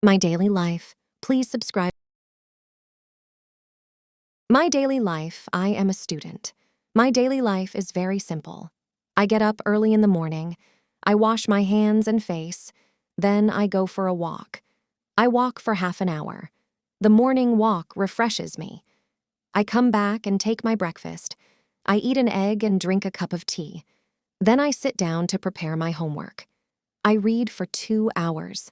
My daily life. Please subscribe. My daily life, I am a student. My daily life is very simple. I get up early in the morning. I wash my hands and face. Then I go for a walk. I walk for half an hour. The morning walk refreshes me. I come back and take my breakfast. I eat an egg and drink a cup of tea. Then I sit down to prepare my homework. I read for 2 hours.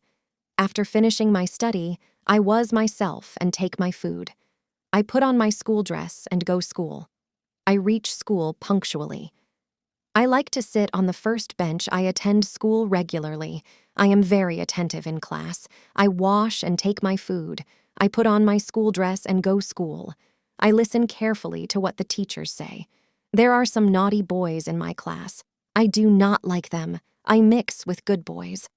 After finishing my study, I was myself and take my food. I put on my school dress and go school. I reach school punctually. I like to sit on the first bench. I attend school regularly. I am very attentive in class. I wash and take my food. I put on my school dress and go school. I listen carefully to what the teachers say. There are some naughty boys in my class. I do not like them. I mix with good boys.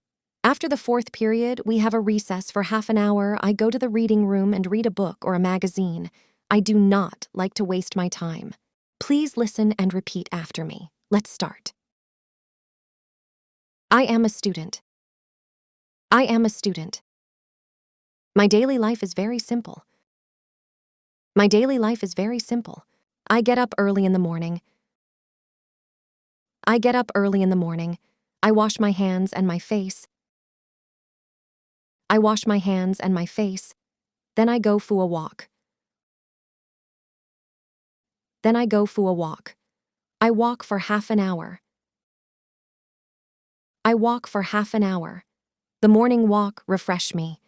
After the 4th period, we have a recess for half an hour. I go to the reading room and read a book or a magazine. I do not like to waste my time. Please listen and repeat after me. Let's start. I am a student. I am a student. My daily life is very simple. My daily life is very simple. I get up early in the morning. I get up early in the morning. I wash my hands and my face. I wash my hands and my face. Then I go for a walk. Then I go for a walk. I walk for half an hour. I walk for half an hour. The morning walk refresh me.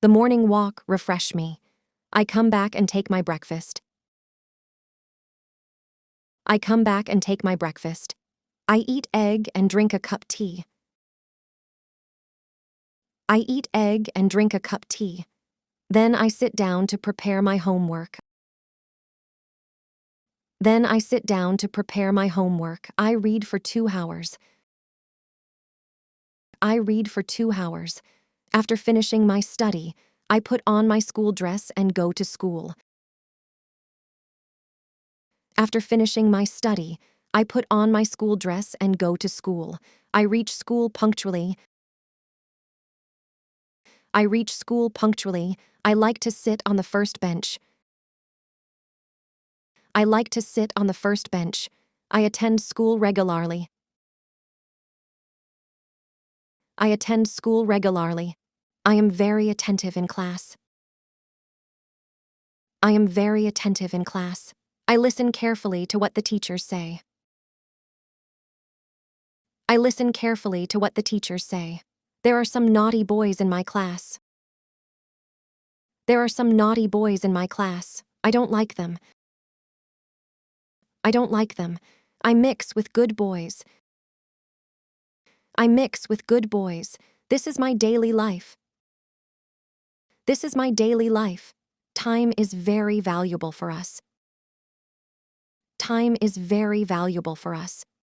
The morning walk refresh me. I come back and take my breakfast. I come back and take my breakfast. I eat egg and drink a cup tea. I eat egg and drink a cup tea. Then I sit down to prepare my homework. Then I sit down to prepare my homework. I read for 2 hours. I read for 2 hours. After finishing my study, I put on my school dress and go to school. After finishing my study, I put on my school dress and go to school. I reach school punctually. I reach school punctually. I like to sit on the first bench. I like to sit on the first bench. I attend school regularly. I attend school regularly. I am very attentive in class. I am very attentive in class. I listen carefully to what the teachers say. I listen carefully to what the teachers say. There are some naughty boys in my class. There are some naughty boys in my class. I don't like them. I don't like them. I mix with good boys. I mix with good boys. This is my daily life. This is my daily life. Time is very valuable for us. Time is very valuable for us.